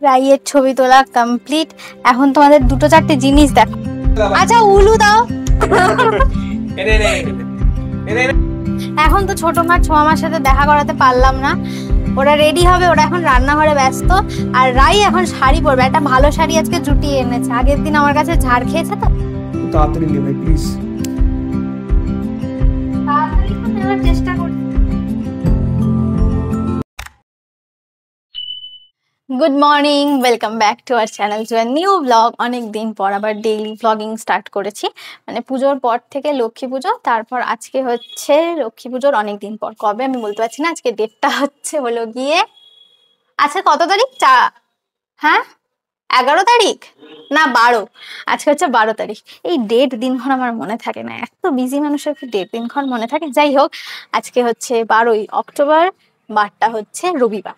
রাইয়ের ছবি তোলা কমপ্লিট। এখন তোমাদের দুটো চারটে জিনিস দেখো। আচ্ছা উলু দাও। এখন তো ছোট মার ছোঁয়া মার সাথে দেখা করাতে পারলাম না, ওরা রেডি হবে, ওরা এখন রান্নাঘরে ব্যস্ত। আর রাই এখন শাড়ি পরবে, একটা ভালো শাড়ি আজকে জুটিয়ে এনেছে, আগের দিন আমার কাছে ঝাড় খেয়েছে তো। তাড়াতাড়ি নে ভাই প্লিজ। তাড়াতাড়ি তো নেওয়ার চেষ্টা করছি। Good morning, welcome back to our channel to a new blog. অনেক দিন পর আবার ডেইলি ব্লগিং স্টার্ট করেছি, মানে পুজোর পর থেকে লক্ষ্মী পুজো, তারপর আজকে হচ্ছে লক্ষ্মী পুজোর অনেক দিন পর, কবে আমি বলতে পারছি না। আজকে ডেটটা হচ্ছে হলো গিয়ে, আচ্ছা কত তারিখ? হ্যাঁ 11 তারিখ না 12, আজকে হচ্ছে 12 তারিখ। এই ডেট দিনক্ষণ আমার মনে থাকে না, এত বিজি মানুষের কি ডেট দিনক্ষণ মনে থাকে? যাই হোক, আজকে হচ্ছে 12ই অক্টোবর, বারটা হচ্ছে রবিবার।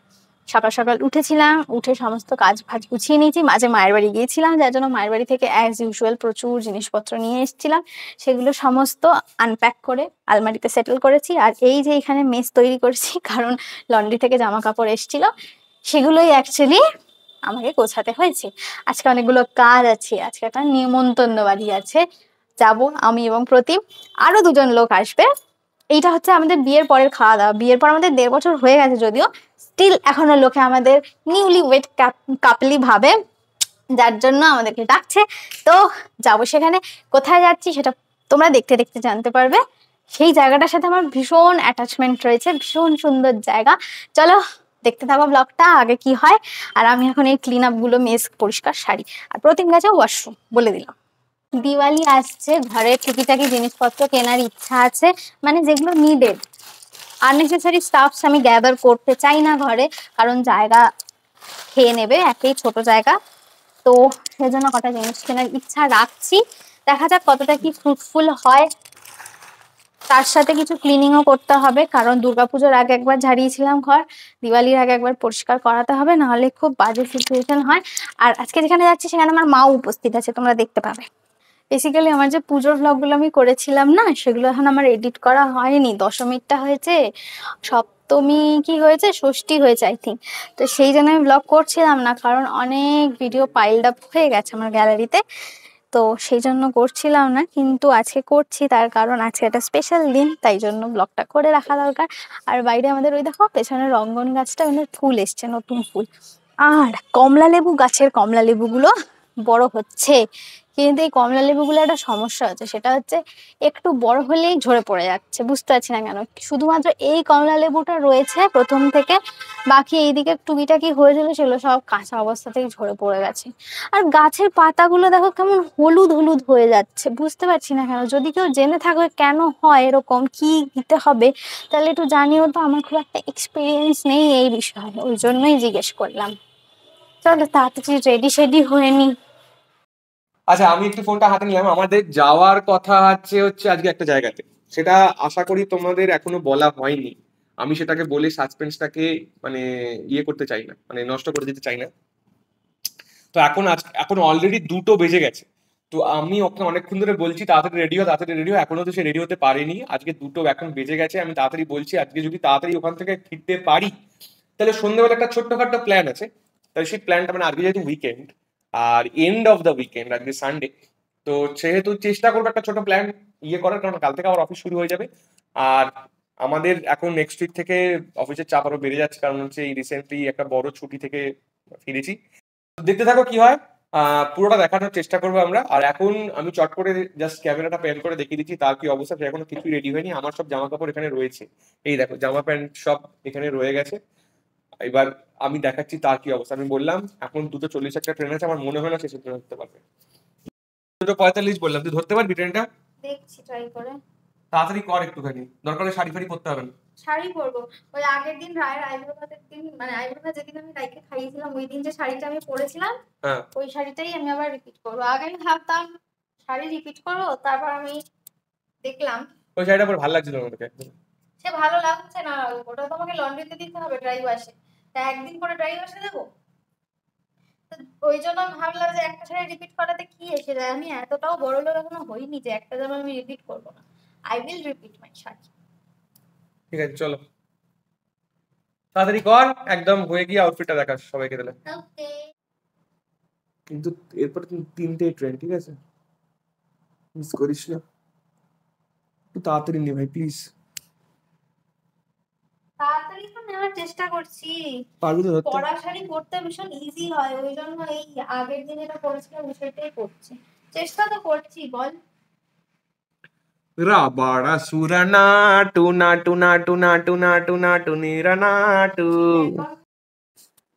সকাল সকাল উঠেছিলাম, উঠে সমস্ত কাজ ফাজ গুছিয়ে নিয়েছি। মাঝে মায়ের বাড়ি গিয়েছিলাম, যার জন্য মায়ের বাড়ি থেকে অ্যাজ ইউজুয়াল প্রচুর জিনিসপত্র নিয়ে এসেছিলাম। সেগুলো সমস্ত আনপ্যাক করে আলমারিতে সেটেল করেছি। আর এই যে এখানে মেস তৈরি করেছি, কারণ লন্ড্রি থেকে জামা কাপড় এসেছিল, সেগুলোই অ্যাকচুয়ালি আমাকে গোছাতে হয়েছে। আজকে অনেকগুলো কাজ আছে, আজকে একটা নিমন্ত্রণ বাড়ি আছে, যাব আমি এবং প্রতিম, আরো দুজন লোক আসবে। এইটা হচ্ছে আমাদের বিয়ের পরের খাওয়া দাওয়া। বিয়ের পর আমাদের 1.5 বছর হয়ে গেছে যদিও, স্টিল এখনো লোকে আমাদের নিউলি ওয়েড কাপলি ভাবে, যার জন্য আমাদেরকে ডাকছে। তো যাবো সেখানে। কোথায় যাচ্ছি সেটা তোমরা দেখতে দেখতে জানতে পারবে। সেই জায়গাটার সাথে আমার ভীষণ অ্যাটাচমেন্ট রয়েছে, ভীষণ সুন্দর জায়গা। চলো দেখতে থাকো ব্লগটা, আগে কি হয়। আর আমি এখন এই ক্লিন আপ গুলো, মেস পরিষ্কার, শাড়ি, আর প্রতিম গেছে ওয়াশরুম, বলে দিলাম। দিওয়ালি আসছে, ঘরের টুকিটাকি জিনিসপত্র কেনার ইচ্ছা আছে, মানে যেগুলো নিডেড। আননেসেসারি স্টাফস আমি গ্যাদার করতে চাই না ঘরে, কারণ জায়গা খেয়ে নেবে, একই ছোট জায়গা। তো সেজন্য কটা জিনিস কেনার ইচ্ছা রাখছি, দেখা যাক কতটা কি ফ্রুটফুল হয়। তার সাথে কিছু ক্লিনিংও করতে হবে, কারণ দুর্গাপুজোর আগে একবার ঝাড়িয়েছিলাম ঘর, দিওয়ালির আগে একবার পরিষ্কার করাতে হবে, নাহলে খুব বাজে সিচুয়েশন হয়। আর আজকে যেখানে যাচ্ছি সেখানে আমার মাও উপস্থিত আছে, তোমরা দেখতে পাবে। বেসিক্যালি আমার যে পুজোর ব্লগগুলো আমি করেছিলাম না, সেগুলো এখন আমার এডিট করা হয়নি। দশমীরটা হয়েছে, সপ্তমী কি হয়েছে, ষষ্ঠী হয়েছে আই থিঙ্ক। তো সেই জন্য আমি ব্লগ করছিলাম না, কারণ অনেক ভিডিও পাইলড আপ হয়ে গেছে আমার গ্যালারিতে, তো সেই জন্য করছিলাম না। কিন্তু আজকে করছি, তার কারণ আজকে একটা স্পেশাল দিন, তাই জন্য ব্লগটা করে রাখা দরকার। আর বাইরে আমাদের ওই দেখো পেছনে রঙ্গন গাছটা, মানে ফুল এসছে, নতুন ফুল। আর কমলা লেবু গাছের কমলা লেবুগুলো বড় হচ্ছে, কিন্তু এই কমলা লেবুগুলো একটা সমস্যা হচ্ছে, সেটা হচ্ছে একটু বড় হলেই ঝরে পড়ে যাচ্ছে, বুঝতে পারছি না কেন। শুধুমাত্র এই কমলা লেবুটা রয়েছে প্রথম থেকে, বাকি এইদিকে টুকিটাকি হয়েছিল সেগুলো সব কাঁচা অবস্থাতেই ঝরে পড়ে গেছে। আর গাছের পাতাগুলো দেখো কেমন হলুদ হলুদ হয়ে যাচ্ছে, বুঝতে পারছি না কেন। যদি কেউ জেনে থাকো কেন হয় এরকম, কি দিতে হবে, তাহলে একটু জানিও তো। আমার খুব একটা এক্সপিরিয়েন্স নেই এই বিষয়ে, ওই জন্যই জিজ্ঞেস করলাম। চলো তাড়াতাড়ি রেডি সেডি হয়ে নি। আচ্ছা আমি একটু ফোনটা হাতে নিলাম, আমাদের যাওয়ার কথা হচ্ছে আজকে একটা জায়গাতে। সেটা আশা করি তোমাদের এখনো বলা হয়নি। আমি সেটাকে বলে সাসপেন্সটাকে মানে ইয়ে করতে চাই না, মানে নষ্ট করে দিতে চাই না। তো এখন অলরেডি 2টো বেজে গেছে। তো আমি ওকে অনেকক্ষণ ধরে বলছি তাড়াতাড়ি রেডি হো, তাড়াতাড়ি রেডি হো, এখনো তো সে রেডি হতে পারেনি। আজকে 2টো এখন বেজে গেছে, আমি তাড়াতাড়ি বলছি আজকে যদি তাড়াতাড়ি ওখান থেকে ফিরতে পারি, তাহলে সন্ধ্যেবেলা একটা ছোট্টখাট্টো প্ল্যান আছে। তাহলে সেই প্ল্যানটা, মানে আজকে যেহেতু উইকেন্ড আর এন্ড অফ দ্য উইকেন্ড, আজকে সানডে, তো সেহেতু চেষ্টা করবো একটা ছোট প্ল্যান ইয়ে করার, কারণ কাল থেকে আবার অফিস শুরু হয়ে যাবে। আর আমাদের এখন নেক্সট উইক থেকে অফিসের চাপ আরো বেড়ে যাচ্ছে, কারণ হচ্ছে এই রিসেন্টলি একটা বড় ছুটি থেকে ফিরেছি। দেখতে থাকো কি হয়, পুরোটা দেখানোর চেষ্টা করবো আমরা। আর এখন আমি চট করে জাস্ট ক্যামেরাটা প্যান করে দেখিয়ে দিচ্ছি তার কি অবস্থা। সে এখনো কিছুই রেডি হয়নি, আমার সব জামা কাপড় এখানে রয়েছে, এই দেখো জামা প্যান্ট সব এখানে রয়ে গেছে। এবার আমি দেখাচ্ছি তার কি অবস্থা। আমি বললাম এখন 2:40 একটা ট্রেন আছে, আমার মনে হয় না সে ট্রেন ধরতে পারবে। 2:45 বললাম, তুই ধরতে পারবি ট্রেনটা? দেখছি ট্রাই করে। তাড়াতাড়ি কর একটুখানি, দরকার হলে শাড়ি ফাড়ি পরতে হবে না। শাড়ি পরবো। ওই আগের দিন রায়ের আইব্রো ভাতের দিন, মানে আইব্রো ভাত যেদিন আমি রাইকে খাইয়েছিলাম, ওই দিন যে শাড়িটা আমি পরেছিলাম, হ্যাঁ ওই শাড়িটাই আমি আবার রিপিট করবো। আগে আমি ভাবতাম শাড়ি রিপিট করবো, তারপর আমি দেখলাম ওই শাড়িটা পরে ভালো লাগছিল আমাকে একদম। সে ভালো লাগছে না, ওটা তোমাকে লন্ড্রিতে দিতে হবে ড্রাই ওয়াশে, তা একদিন পরে ড্রাই ওয়াশে দেবো। তো ওই জন্য আমি ভাবলাম যে একটা শাড়ি রিপিট করাতে কি এসে যায়, আমি এতটাও বড় লোক এখনো হইনি যে একটা জামা আমি রিপিট করবো না। আই উইল রিপিট মাই শাড়ি। ঠিক আছে চলো তাড়াতাড়ি কর, একদম হয়ে গিয়ে আউটফিটটা দেখাস সবাইকে তাহলে। ওকে। কিন্তু এরপর 3টে ট্রেন, ঠিক আছে? মিস করিস না, একটু তাড়াতাড়ি নে ভাই প্লিজ। তাড়াতাড়ি তো নেওয়ার চেষ্টা করছি। পারবি তো ধরতে? পড়া শাড়ি পরতে ভীষণ ইজি হয়, ওই জন্য এই আগের দিন যেটা করেছিলাম সেটাই করছি, চেষ্টা তো করছি। বল। রাবাড়া সুরানা টুনা টুনা টুনা টুনা টুনা টুনিরা না টু।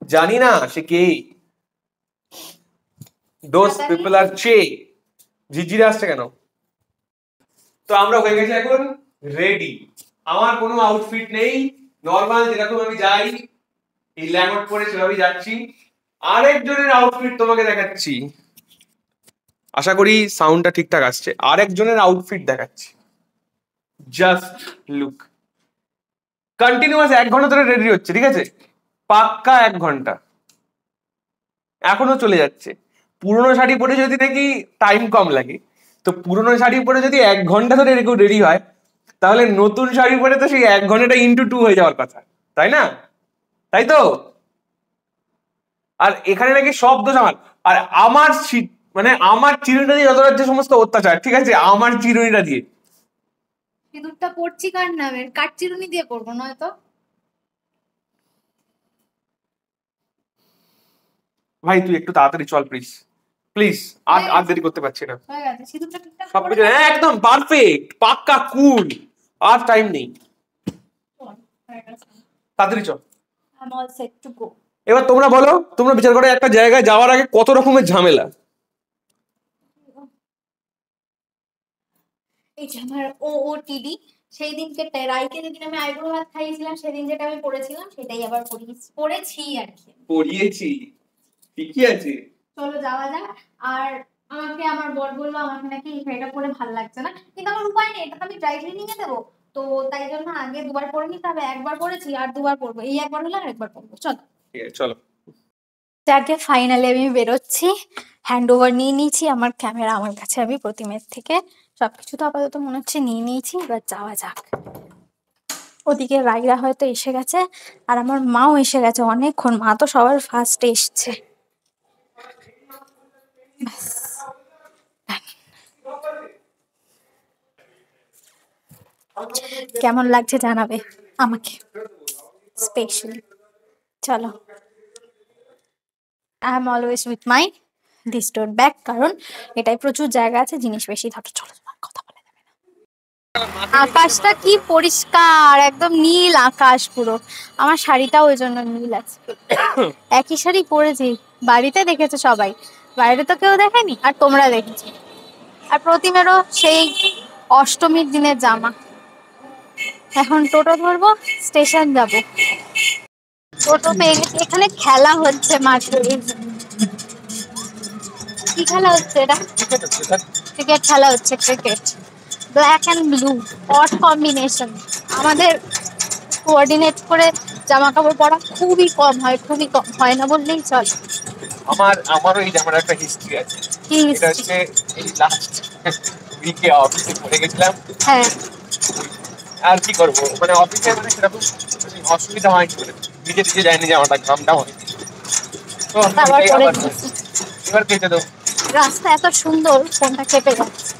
জানি না সে কে। দোজ পিপল আর চে। ঝিঝিরে আসছে কেন? তো আমরা হয়ে গেছি এখন রেডি। আমার কোনো আউটফিট নেই, নর্মাল যেরকম আমি যাই এই ল্যাঙ্গট পরে সেভাবেই যাচ্ছি। আরেকজনের আউটফিট তোমাকে দেখাচ্ছি, আশা করি সাউন্ডটা ঠিকঠাক আসছে। আরেকজনের আউটফিট দেখাচ্ছি, জাস্ট লুক। কন্টিনিউয়াস 1 ঘন্টা ধরে রেডি হচ্ছে, ঠিক আছে? পাক্কা 1 ঘন্টা, এখনো চলে যাচ্ছে। পুরোনো শাড়ি পরে যদি দেখি টাইম কম লাগে, তো পুরোনো শাড়ি পরে যদি 1 ঘন্টা ধরে কেউ রেডি হয়, তাহলে নতুন শাড়ি পরে তো সেই 1 ঘন্টাটা ইন্টু 2 হয়ে যাওয়ার কথা, তাই না? তাই তো? আর এখানে নাকি সব দোষ আমার। আর আমার মানে আমার চিরুনিটা দিয়ে যত রাজ্যে সমস্ত অত্যাচার, ঠিক আছে? আমার চিরুনিটা দিয়ে। সিঁদুরটা পড়ছি কার নামের? কার চিরুনি দিয়ে পড়বো নয়তো? ভাই তুই একটু তাড়াতাড়ি চল প্লিজ, প্লিজ। আর দেরি করতে পারছি না। হয়ে গেছে, সিঁদুরটা ঠিকঠাক সবকিছু একদম পারফেক্ট, পাক্কা কুল। আর টাইম নেই, তাড়াতাড়ি চল। I'm all set to go. এবার তোমরা বলো, তোমরা বিচার করো একটা জায়গায় যাওয়ার আগে কত রকমের ঝামেলা। এই যে আমার OOTD, সেই দিনকে রাইকে যেদিন আমি আইব্রো ভাত খাইয়েছিলাম, সেদিন যেটা আমি পড়েছিলাম সেটাই আবার পড়েছি আর কি। পড়িয়েছি, ঠিকই আছে। চলো যাওয়া যাক। আর আমাকে আমার বর বললো আমাকে নাকি এই শাড়িটা পরে ভালো লাগছে না, কিন্তু আমার উপায় নেই, এটা তো আমি ড্রাই ক্লিনিং এ দেবো। তো তাই জন্য আগে 2বার পরে নিতে হবে, 1বার পরেছি আর 2বার পরবো, এই 1বার হলে আর 1বার পরবো। চলো চলো। আগে ফাইনালি আমি বেরোচ্ছি, হ্যান্ড ওভার নিয়ে নিয়েছি আমার ক্যামেরা আমার কাছে, আমি প্রতিমের থেকে সবকিছু তো আপাতত মনে হচ্ছে নিয়ে নিয়েছি, এবার যাওয়া যাক। ওদিকে রাইরা হয়তো এসে গেছে, আর আমার মাও এসে গেছে অনেকক্ষণ, মা তো সবার ফার্স্টে এসছে। ব্যাস, কেমন লাগছে জানাবে আমাকে স্পেশালি। চলো, I am always with my this tote bag, কারণ এটাই প্রচুর জায়গা আছে, জিনিস বেশি ধরো। চলো, কথা বলে যাবে না। আকাশটা কি পরিষ্কার, একদম নীল আকাশ পুরো। আমার শাড়িটাও ওই জন্য নীল আছে, একই শাড়ি পরেছি। বাড়িতে দেখেছে সবাই, বাইরে তো কেউ দেখেনি, আর তোমরা দেখেছো। আর প্রতিমেরও সেই অষ্টমীর দিনের জামা। এখন টোটো ধরবো, স্টেশন যাব। টোটো পেয়ে গেছি, এখানে খেলা হচ্ছে মাঠে। কি খেলা হচ্ছে এটা? ক্রিকেট খেলা হচ্ছে, cricket. Black and blue, odd combination. আমাদের কোঅর্ডিনেট করে জামা কাপড় পরা খুবই কম হয়, খুবই কম হয় না বললেই চলে। আমারও এই জামার একটা হিস্ট্রি আছে। কি এটা হচ্ছে এই লাস্ট উইকে অফিসে পড়ে গেছিলাম। হ্যাঁ, আর কি করবো, মানে অফিসে মানে সেরকম অসুবিধা হয়নি, নিজে নিজে যায়নি জামাটা, ঘামটা হয়নি। তো আবার পরে এবার কেটে দেবো। রাস্তা এত সুন্দর, ফোনটা কেঁপে যাচ্ছে।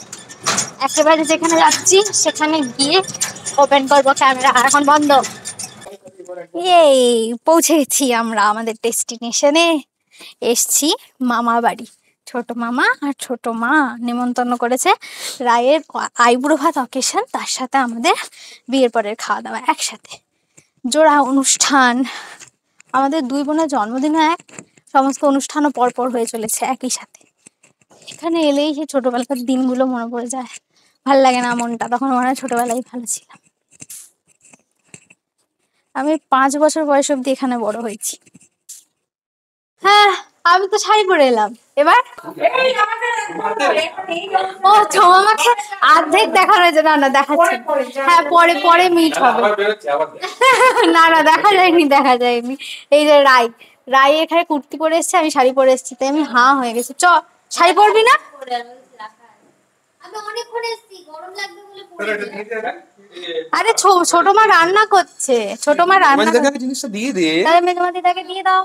একেবারে যেখানে যাচ্ছি সেখানে গিয়ে ওপেন করবো ক্যামেরা, এখন বন্ধ। এই পৌঁছে গেছি আমরা আমাদের ডেস্টিনেশনে, এসছি মামা বাড়ি। ছোট মামা আর ছোট মা নেমন্তন্ন করেছে, রায়ের আইবুড়ো ভাত অকেশন, তার সাথে আমাদের বিয়ের পরের খাওয়া দাওয়া একসাথে, জোড়া অনুষ্ঠান। আমাদের 2 বোনের জন্মদিনে এক, সমস্ত অনুষ্ঠানও পরপর হয়ে চলেছে একই সাথে। এখানে এলেই সেই ছোটবেলাকার দিনগুলো মনে পড়ে যায়, ভাল লাগে না মনটা, তখন মনে হয় ছোটবেলায় ভালো ছিলাম। আমি 5 বছর বয়স অব্দি এখানে বড় হয়েছি। হ্যাঁ, আমি তো শাড়ি পরে এলাম এবার। ও তো আমাকে অর্ধেক দেখানো হয়েছে, না না দেখাচ্ছে, হ্যাঁ পরে পরে মিট হবে। না না দেখা যায়নি, দেখা যায়নি। এই যে রাই, রাই এখানে কুর্তি পরে এসছে, আমি শাড়ি পরে এসছি, তাই আমি হাঁ হয়ে গেছি। শাড়ি পরবি না? আমি অনেকক্ষণ এসছি, গরম লাগবে বলে পরে। আরে ছোট মা রান্না করছে, ছোট মা রান্না করছে, জিনিসটা দিয়ে দে। তাহলে মেজমাদিদাকে দিয়ে দাও।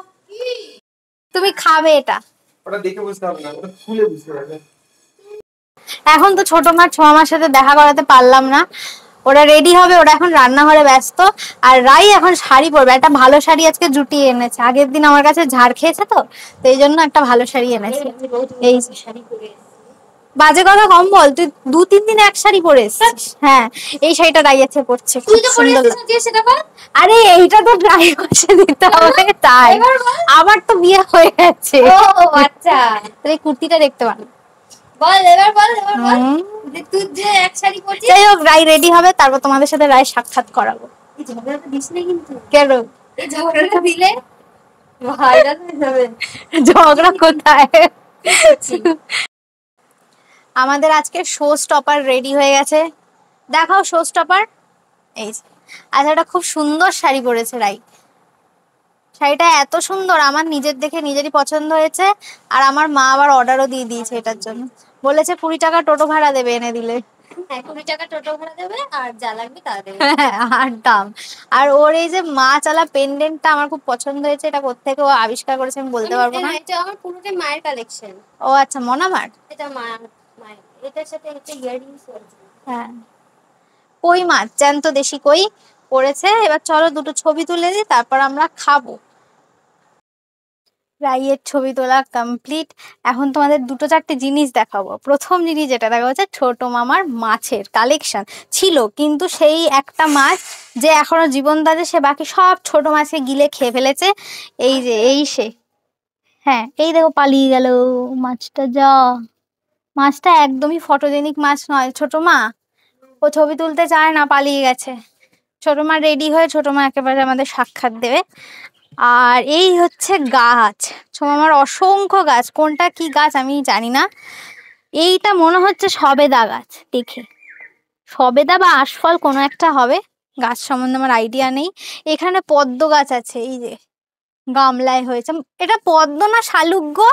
তুমি খাবে এটা? ওটা দেখে বুঝতে হবে না, ওটা খুলে বুঝতে হবে। এখন তো ছোট মা ছোঁয়ামার সাথে দেখা করাতে পারলাম না, ওরা রেডি হবে, ওরা এখন রান্নাঘরে ব্যস্ত। আর রাই এখন শাড়ি পরবে, একটা ভালো শাড়ি আজকে জুটিয়ে এনেছে, আগের দিন আমার কাছে ঝাড় খেয়েছে তো, তো এই জন্য একটা ভালো শাড়ি এনেছে। এই শাড়ি পরে বাজে কথা কম বল, তুই 2-3 দিন এক শাড়ি পরে এসেছিস। হ্যাঁ, এই শাড়িটা রাই আছে পরছে, খুব সুন্দর। আরে এইটা তো ট্রাই করছে দিতে হবে তাই, আমার তো বিয়ে হয়ে গেছে। ও আচ্ছা, তুই কুর্তিটা দেখতে পারো। বল এবার বল তুই যে এক শাড়ি পরছিস। যাই হোক, রাই রেডি হবে, তারপর তোমাদের সাথে রাই সাক্ষাৎ করাবো। এই ঝগড়াটা দিস না কিন্তু। কেন? এই ঝগড়াটা দিলে ভাইরাল হয়ে যাবে। ঝগড়া কোথায়? আমাদের আজকে শো স্টপার রেডি হয়ে গেছে, দেখাও শো স্টপার। এই আচ্ছা, এটা খুব সুন্দর শাড়ি পরেছে রাই, শাড়িটা এত সুন্দর, আমার নিজের দেখে নিজেরই পছন্দ হয়েছে। আর আমার মা আবার অর্ডারও দিয়ে দিয়েছে এটার জন্য, বলেছে 20 টাকা টোটো ভাড়া দেবে এনে দিলে। হ্যাঁ, 20 টাকা টোটো ভাড়া দেবে, আর যা লাগবে তা দেবে। আর দাম। আর ওর এই যে মা চালা পেন্ডেন্টটা আমার খুব পছন্দ হয়েছে, এটা কোত্থেকে ও আবিষ্কার করেছে আমি বলতে পারবো না। এটা আমার পুরোটাই মায়ের কালেকশন। ও আচ্ছা, মনামার। এটা মায়ের, এটার সাথে একটা ইয়াররিংস আছে। হ্যাঁ, কই মাছ, জ্যান্ত দেশি কই পড়েছে। এবার চলো দুটো ছবি তুলে দিই, তারপর আমরা খাবো। রাইয়ের ছবি তোলা কমপ্লিট। এখন তোমাদের 2-4টে জিনিস দেখাবো। প্রথম জিনিস যেটা দেখা হচ্ছে, ছোট মামার মাছের কালেকশন ছিল, কিন্তু সেই একটা মাছ যে এখনো জীবন্ত আছে, সে বাকি সব ছোট মাছকে গিলে খেয়ে ফেলেছে। এই যে এই সে, হ্যাঁ এই দেখো পালিয়ে গেল মাছটা। যা, মাছটা একদমই ফটোজেনিক মাছ নয়, ছোট মা ও ছবি তুলতে চায় না, পালিয়ে গেছে। ছোট মা রেডি হয়ে ছোট মা একেবারে আমাদের সাক্ষাৎ দেবে। আর এই হচ্ছে গাছ, আমার অসংখ্য গাছ, কোনটা কি গাছ আমি জানি না। এইটা মনে হচ্ছে সবেদা গাছ দেখে, সবেদা বা আশফল কোনো একটা হবে, গাছ সম্বন্ধে আমার আইডিয়া নেই। এখানে পদ্ম গাছ আছে, এই যে গামলায় হয়েছে, এটা পদ্ম না শালুক গো?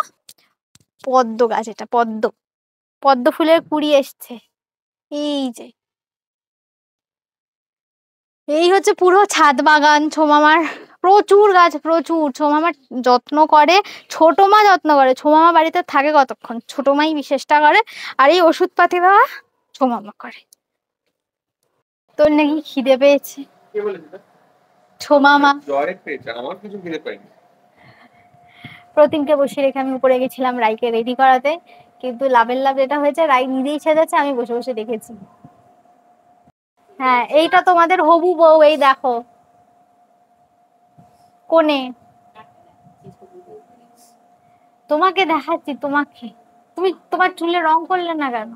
পদ্ম গাছ, এটা পদ্ম, পদ্ম ফুলের কুড়ি এসছে। এই যে এই হচ্ছে পুরো ছাদ বাগান ছোমামার, প্রচুর গাছ, প্রচুর। ছোমামার যত্ন করে, ছোট মা যত্ন করে, ছোমামা বাড়িতে থাকে কতক্ষণ, ছোট মাই বিশেষটা করে। আর এই ওষুধ পাতি দেওয়া ছোমামা করে। তোর নাকি খিদে পেয়েছে? ছোমামা জয়ের পেয়েছে, আমার কিছু খিদে পাইনি। প্রতিমকে বসিয়ে রেখে আমি উপরে গেছিলাম রাইকে রেডি করাতে, কিন্তু লাভের লাভ যেটা হয়েছে, রাই নিজেই সেজেছে, আমি বসে বসে দেখেছি। হ্যাঁ, এইটা তোমাদের হবু বউ, এই দেখো কোনে, তোমাকে দেখাচ্ছি তোমাকে। তুমি তোমার চুলে রং করলে না কেন?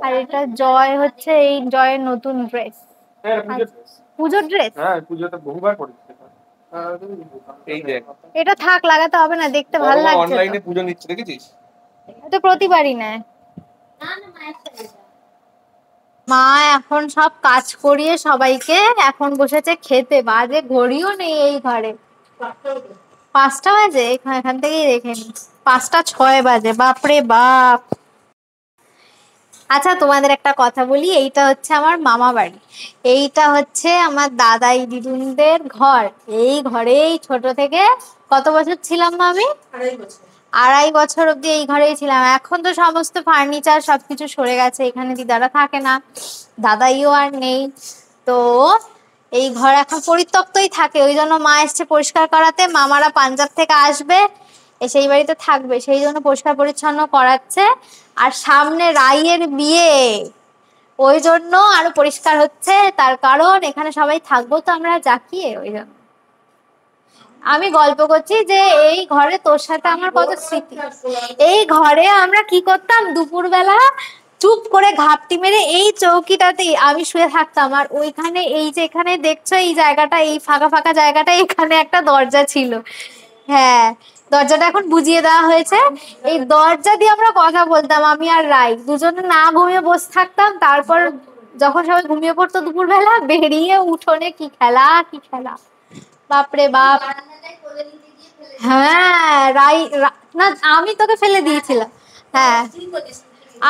আর এটা জয় হচ্ছে, এই জয়ের নতুন ড্রেস, পুজোর ড্রেস। হ্যাঁ, পুজোতে বহুবার করেছি। এই দেখ, এটা থাক, লাগাতে হবে না, দেখতে ভালো লাগছে। অনলাইনে পুজো নিচ্ছে, দেখেছিস? তো প্রতিবারই নেয়। মা এখন সব কাজ করিয়ে সবাইকে এখন বসেছে খেতে, বাজে ঘড়িও নেই এই ঘরে। 5টা বাজে, এখান থেকেই দেখে নি, 5টা 6 বাজে, বাপরে বাপ। আচ্ছা, তোমাদের একটা কথা বলি, এইটা হচ্ছে আমার মামা বাড়ি, এইটা হচ্ছে আমার দাদাই দিদুনদের ঘর। এই ঘরেই ছোট থেকে কত বছর ছিলাম মা আমি? 2.5 বছর অব্দি এই ঘরেই ছিলাম। এখন তো সমস্ত ফার্নিচার সবকিছু সরে গেছে, এখানে দিদারা থাকে না, দাদাইও আর নেই, তো এই ঘর এখন পরিত্যক্তই থাকে। ওই জন্য মা এসছে পরিষ্কার করাতে, মামারা পাঞ্জাব থেকে আসবে, এসে এই বাড়িতে থাকবে, সেই জন্য পরিষ্কার পরিচ্ছন্ন করাচ্ছে। আর সামনে রাইয়ের বিয়ে, ওই জন্য আরো পরিষ্কার হচ্ছে, তার কারণ এখানে সবাই থাকবো তো আমরা জাকিয়ে, ওই জন্য। আমি গল্প করছি যে এই ঘরে তোর সাথে আমার কত স্মৃতি। এই ঘরে আমরা কি করতাম, দুপুরবেলা চুপ করে ঘাপটি মেরে এই চৌকিটাতেই আমি শুয়ে থাকতাম। আর ওইখানে এই যে এখানে দেখছো এই জায়গাটা, এই ফাঁকা ফাঁকা জায়গাটা, এখানে একটা দরজা ছিল। হ্যাঁ, দরজাটা এখন বুঝিয়ে দেওয়া হয়েছে। এই দরজা দিয়ে আমরা কথা বলতাম, আমি আর রাই দুজনে না ঘুমিয়ে বসে থাকতাম। তারপর যখন সবাই ঘুমিয়ে পড়তো দুপুরবেলা, বেরিয়ে উঠোনে কি খেলা, কি খেলা, বাপরে বাপ। হ্যাঁ, না, আমি তোকে ফেলে দিয়েছিলাম। হ্যাঁ,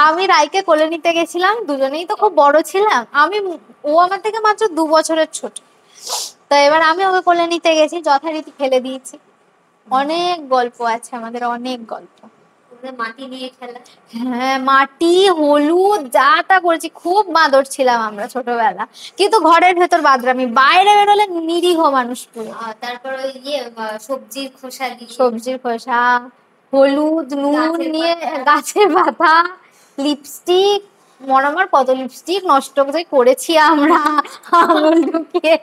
আমি রাইকে কোলে নিতে গেছিলাম, দুজনেই তো খুব বড় ছিলাম। ও আমার থেকে মাত্র 2 বছরের ছোট, তো এবার আমি ওকে কোলে নিতে গেছি, যথারীতি ফেলে দিয়েছি। অনেক গল্প আছে আমাদের, অনেক গল্প। মাটি নিয়ে খেলা, হ্যাঁ মাটি হলুদ যা তা করেছি, খুব বাঁদর ছিলাম আমরা ছোটবেলা, কিন্তু ঘরের ভেতর বাদরামি, বাইরে বেরোলে নিরীহ মানুষ পুরো। তারপর ওই সবজির খোসা দিয়ে, সবজির খোসা, হলুদ নুন নিয়ে গাছের পাতা, লিপস্টিক, মরামার কত লিপস্টিক নষ্ট করেছি আমরা আঙুল ঢুকিয়ে।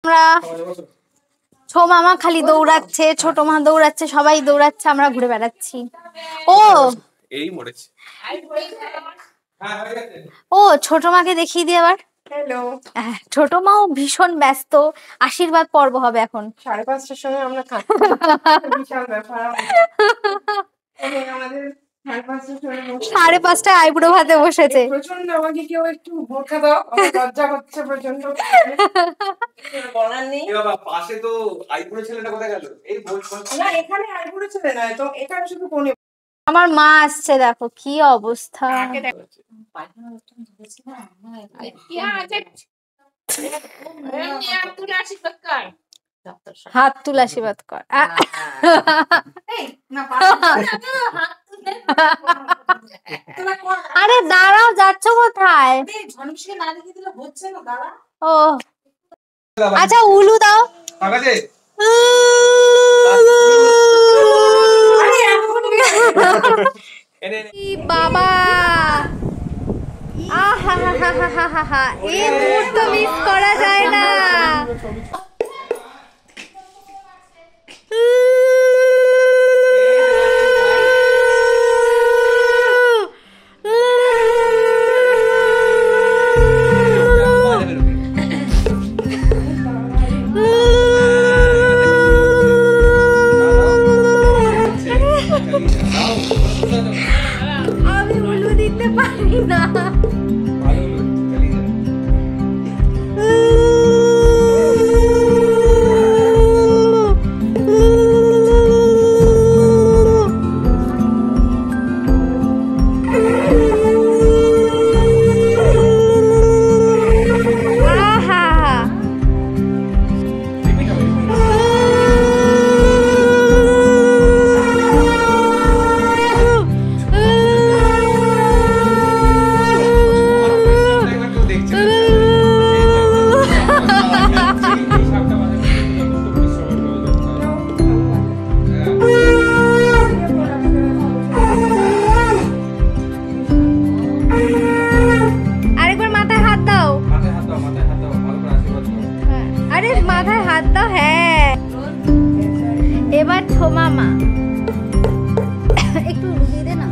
আমরা ছো মামা খালি দৌড়াচ্ছে, ছোট মা দৌড়াচ্ছে, সবাই দৌড়াচ্ছে, আমরা ঘুরে বেড়াচ্ছি। ও এই মরেছে। ও ছোট মাকে দেখিয়ে দিয়ে আবার। হ্যালো, ছোট মাও ভীষণ ব্যস্ত, আশীর্বাদ পর্ব হবে এখন। 5:30টার সময় আমরা খাচ্ছি, বিশাল ব্যাপার। আমাদের 5:30টার সময় 5:30টায় আইবুড়ো ভাতে বসেছে। প্রচন্ড, আমাকে কেউ একটু বোরখা দাও, আমার লজ্জা হচ্ছে প্রচন্ড, বলার নেই। বাবা পাশে তো আইবুড়ো ছেলেটা কোথায় গেল? এই না, এখানে আইবুড়ো ছেলে নয় তো, এখানে শুধু কোণে। আমার মা আসছে, দেখো কি অবস্থা। হাত তুলে আশীর্বাদ কর। আরে দাঁড়াও, যাচ্ছ কোথায়? ও আচ্ছা, উলু দাও। বাবা আহা, এই মুহূর্ত মিস করা যায় না। আমি উলু দিতে পারি না। আরেকবার মাথায় হাত দাও। আরে মাথায় হাত দাও। হ্যাঁ, এবার ছো মামা একটু দিয়ে দে না।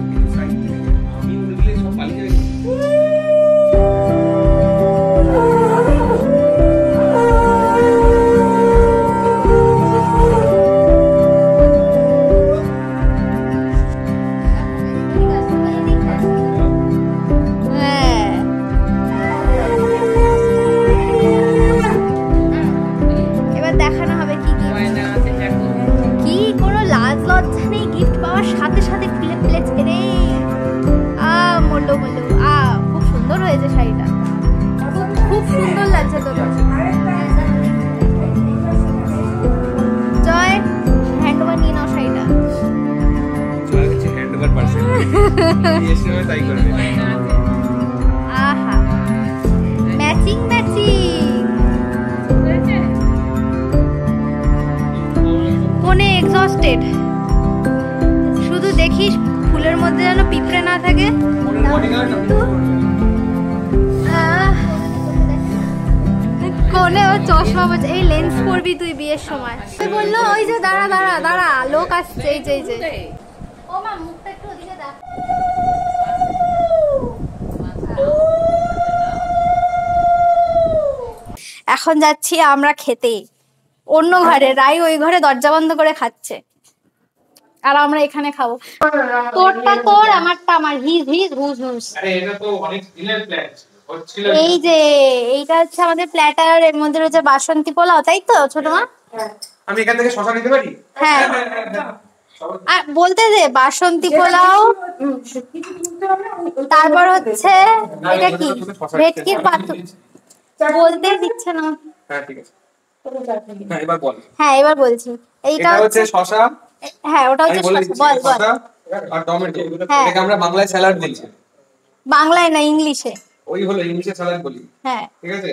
এবার দেখানো হবে কি কি কোনো লাজ লজ্জা নেই, গিফট পাওয়ার সাথে সাথে খুলে ফেলেছে রে। মল্লু খুব সুন্দর হয়েছে শাড়িটা, খুব সুন্দর লাগছে তোর। জয়, হ্যান্ডওভার নিয়ে নাও শাড়িটা। আহা, ম্যাচিং কোনে এক্সস্টেড, শুধু দেখিস ফুলের মধ্যে যেন পিঁপড়ে না থাকে। কোনে ও চশমা বলছে, এই লেন্স পরবি তুই বিয়ের সময়। বললো ওই যে দাঁড়া দাঁড়া দাঁড়া, লোক আসছে, এই যে ও মা মুখটা একটু ওদিকে দেখ। এখন যাচ্ছি আমরা খেতে অন্য ঘরে। রাই ওই ঘরে দরজা বন্ধ করে খাচ্ছে, আর আমরা এখানে খাবো। তোরটা তোর, আমারটা আমার, হিজ হুজ হুজ। এটা তো অনেক দিনের প্ল্যান হচ্ছিল। এই যে এইটা হচ্ছে আমাদের প্ল্যাটার, এর মধ্যে রয়েছে বাসন্তী পোলাও, তাই তো ছোট মা? আমি এখান থেকে শশা নিতে পারি? হ্যাঁ, আর বলতে দে বাসন্তী পোলাও, তারপর হচ্ছে এটা কি ভেটকির পাতুরি, বলতে দিচ্ছে না। হ্যাঁ ঠিক আছে। হ্যাঁ এবার বল। হ্যাঁ এবার বলছি। এইটা এটা হচ্ছে হচ্ছে, শসা, হ্যাঁ ওটা আমি হচ্ছে বলে শসা। দিচ্ছি, বল বল। শসা আর টমেটো। হ্যাঁ। এটাকে আমরা বাংলায় স্যালাড বলি। বাংলায় না, ইংলিশে। ওই হলো ইংলিশে স্যালাড বলি, হ্যাঁ ঠিক আছে?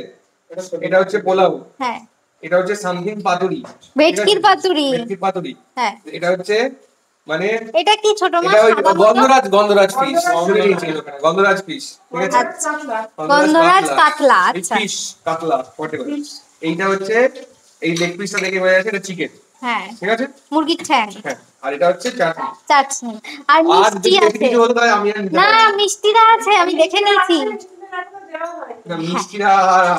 এটা হচ্ছে পোলাও, হ্যাঁ। এটা হচ্ছে সামথিং পাতুরি, ভেটকির পাতুরি। ভেটকির পাতুরি। হ্যাঁ। এটা হচ্ছে মানে এটা কি ছোট মাছ? এটা ওই সাদা মতো? গন্ধরাজ, গন্ধরাজ ফিশ, গন্ধরাজ ফিশ, ঠিক আছে? আচ্ছা, গন্ধরাজ কাতলা, আচ্ছা। ফিশ কাতলা হোয়াটএভার। এইটা হচ্ছে এই লেগ পিসটা দেখে বোঝা যাচ্ছে এটা চিকেন, হ্যাঁ ঠিক আছে? মুরগির ঠ্যাং। হ্যাঁ, আর এটা হচ্ছে চাটনি। চাটনি আর আর মিষ্টি যদি বেশি আছে। কিছু হতো তাহলে আমি আর নিতে না পারতাম। মিষ্টিটা আছে, আমি দেখে নিয়েছি। না, মিষ্টিরা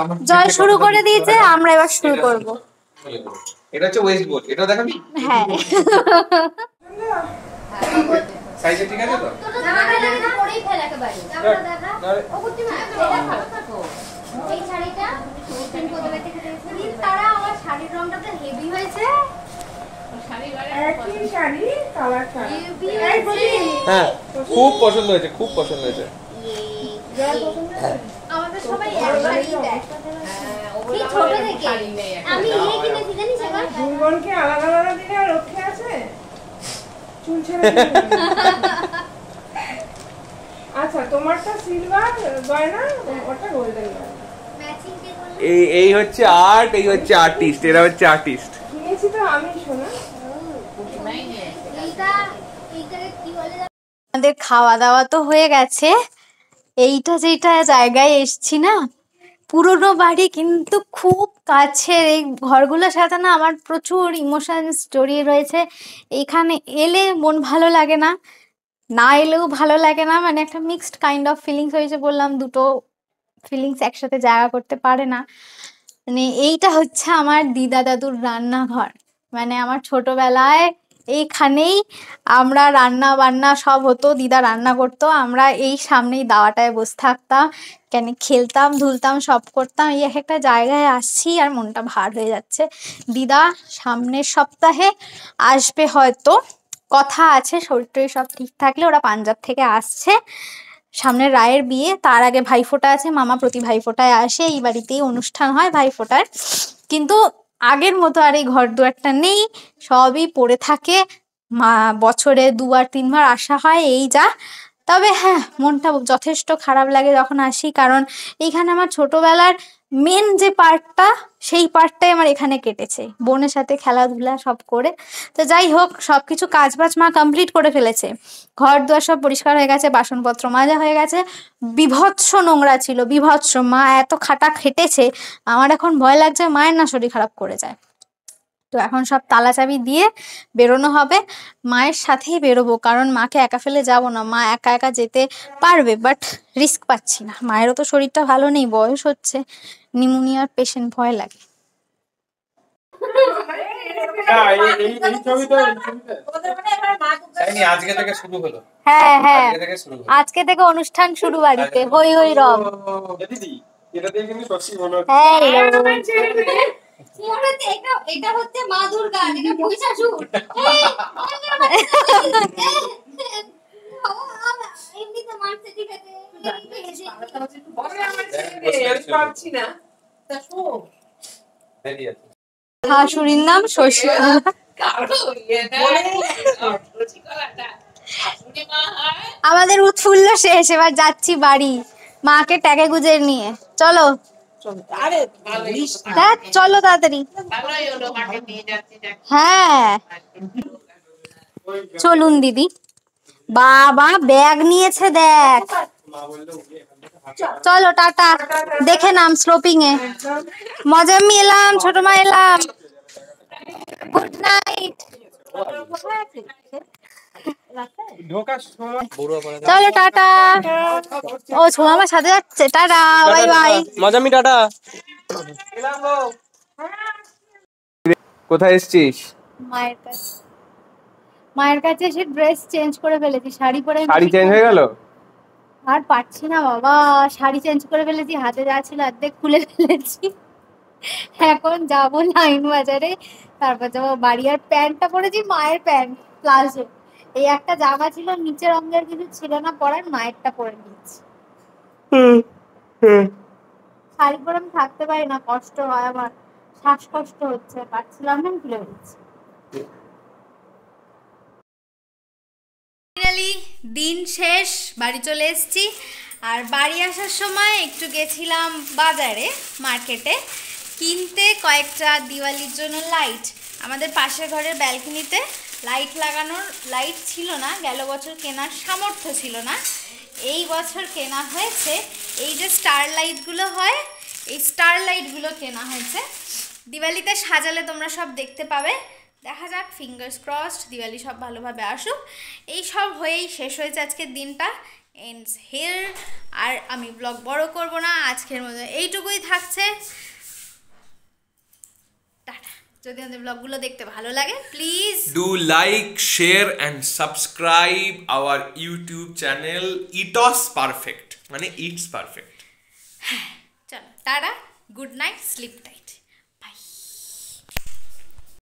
আমার জয় খেতে শুরু পছন্দ করে করতে দিয়েছে, হয় না। আমরা এবার শুরু করব। এটা হচ্ছে ওয়েস্ট বোর্ড, এটা দেখাবি হ্যাঁ সাইজে, ঠিক আছে তো? পরেই ফেল একেবারে। তারপর দেখা। ও কুটি মা, এই শাড়িটা তুমি কোথায় থেকে দিয়েছিলি? তারা আমার শাড়ির রংটা তো হেভি হয়েছে। একই শাড়ি, কালার ছাড়া। হেভি এই বলি, হ্যাঁ, খুব পছন্দ হয়েছে, খুব পছন্দ হয়েছে। জল পছন্দ হয়েছে? আমাদের সবাই এক শাড়ি দেয়। এই ছোট থেকে আমি ইয়ে কিনেছি জানিস এবার? দুই বোনকে আলাদা আলাদা দিলে আর রক্ষে আছে? চুল ছেড়ে দিলে। আচ্ছা, তোমারটা সিলভার গয়না, ওটা গোল্ডেন গয়না। ম্যাচিং কে করলাম? এই হচ্ছে আর্ট, এই হচ্ছে আর্টিস্ট, এরা হচ্ছে আর্টিস্ট। কিনেছি তো আমি, শোনা। এইটা এইটাকে কি বলে? আমাদের খাওয়া দাওয়া তো হয়ে গেছে। এইটা যেটা জায়গায় এসছি না, পুরোনো বাড়ি কিন্তু খুব কাছের। এই ঘরগুলোর সাথে না আমার প্রচুর ইমোশনস জড়িয়ে রয়েছে। এইখানে এলে মন ভালো লাগে না, না এলেও ভালো লাগে না, মানে একটা মিক্সড কাইন্ড অফ ফিলিংস হয়েছে। বললাম দুটো ফিলিংস একসাথে জায়গা করতে পারে না। মানে এইটা হচ্ছে আমার দিদা দাদুর রান্নাঘর। মানে আমার ছোটবেলায় এইখানেই আমরা রান্না বান্না সব হতো, দিদা রান্না করতো, আমরা এই সামনেই দাওয়াটায় বসে থাকতাম, কেন খেলতাম ধুলতাম সব করতাম। এই এক একটা জায়গায় আসছি আর মনটা ভার হয়ে যাচ্ছে। দিদা সামনের সপ্তাহে আসবে হয়তো, কথা আছে, শরীর টরীর সব ঠিক থাকলে। ওরা পাঞ্জাব থেকে আসছে, সামনে রায়ের বিয়ে, তার আগে ভাইফোঁটা আছে। মামা প্রতি ভাইফোঁটায় আসে, এই বাড়িতেই অনুষ্ঠান হয় ভাইফোঁটার। কিন্তু আগের মতো আর এই ঘর দুয়ারটা নেই, সবই পড়ে থাকে। মা বছরে 2-3 বার আসা হয়, এই যা। তবে হ্যাঁ, মনটা যথেষ্ট খারাপ লাগে যখন আসি, কারণ এইখানে আমার ছোটবেলার মেন যে পার্টটা, সেই পার্টটাই আমার এখানে কেটেছে, বোনের সাথে খেলাধুলা সব করে। তো যাই হোক, সবকিছু কাজ বাজ মা কমপ্লিট করে ফেলেছে। ঘর দুয়ার সব পরিষ্কার হয়ে গেছে, বাসনপত্র মাজা হয়ে গেছে। বিভৎস নোংরা ছিল, বিভৎস। মা এত খাটা খেটেছে, আমার এখন ভয় লাগছে মায়ের না শরীর খারাপ করে যায়। তো এখন সব তালা চাবি দিয়ে বেরোনো হবে। মায়ের সাথেই বেরোবো, কারণ মাকে একা ফেলে যাব না। মা একা একা যেতে পারবে, বাট রিস্ক পাচ্ছি না। মায়েরও তো শরীরটা ভালো নেই, বয়স হচ্ছে, নিউমোনিয়ার পেশেন্ট, ভয় লাগে। আজকে থেকে শুরু হলো। হ্যাঁ হ্যাঁ, আজকে থেকে শুরু হলো। আজকে থেকে অনুষ্ঠান শুরু বাড়িতে, হই হই রব। দিদি, এটা দিয়ে কিন্তু সত্যি মনে হচ্ছে। হ্যালো। মনে হচ্ছে এটা হচ্ছে মা দুর্গা, এটা মহিষাসুর। এমনিতে মারছে, ঠিক আছে। পাচ্ছি না। শাশুড়ির নাম শশীকলা। আমাদের উৎফুল্ল শেষ, এবার যাচ্ছি বাড়ি মাকে ট্যাগে গুজে নিয়ে। চলো হ্যাঁ, চলো তাড়াতাড়ি। হ্যাঁ চলুন দিদি। বাবা ব্যাগ নিয়েছে দেখ। চলো টাটা, দেখে নাম স্লোপিং এ। মজাম্মি এলাম, ছোট মা এলাম, গুড নাইট। চলো টাটা। ও ছোমা আমার সাথে যাচ্ছে, টাটা বাই বাই। মজামি টাটা। কোথায় এসেছিস? মায়ের কাছে। মায়ের কাছে এসে ড্রেস চেঞ্জ করে ফেলেছি, শাড়ি পরে শাড়ি চেঞ্জ হয়ে গেল? আর পারছি না বাবা, শাড়ি চেঞ্জ করে ফেলেছি, হাতে যা ছিল অর্ধেক খুলে ফেলেছি। এখন যাবো লাইন বাজারে, তারপর যাবো বাড়ি। আর প্যান্টটা পরেছি মায়ের প্যান্ট, প্লাজো। এই একটা জামা ছিল নিচে রঙের, কিছু ছিল না পরার, মায়েরটা পরে নিয়েছি। শাড়ি পরে আমি থাকতে পারি না, কষ্ট হয় আমার। শ্বাসকষ্ট হচ্ছে, পাচ্ছিলাম না, তুলে দিচ্ছি। ফাইনালি দিন শেষ, বাড়ি চলে এসেছি। আর বাড়ি আসার সময় একটু গেছিলাম বাজারে, মার্কেটে কিনতে কয়েকটা দিওয়ালির জন্য লাইট। আমাদের পাশের ঘরের ব্যালকনিতে লাইট লাগানোর লাইট ছিল না, গেল বছর কেনার সামর্থ্য ছিল না। এই বছর কেনা হয়েছে। এই যে স্টার লাইটগুলো হয়, এই স্টার লাইটগুলো কেনা হয়েছে। দিওয়ালিতে সাজালে তোমরা সব দেখতে পাবে। দেখা যাক, ফিঙ্গার্স ক্রসড, দিওয়ালি সব ভালোভাবে আসুক। এই সব হয়েই শেষ হয়েছে আজকের দিনটা, এন্ডস হিয়ার। আর আমি ব্লগ বড় করব না, আজকের মতো এইটুকুই থাকছে। টাটা। যদি আমাদের ব্লগগুলো দেখতে ভালো লাগে, please do like, share and subscribe our YouTube channel it's perfect, মানে ইটস পারফেক্ট। চলো tata, good night, slip time.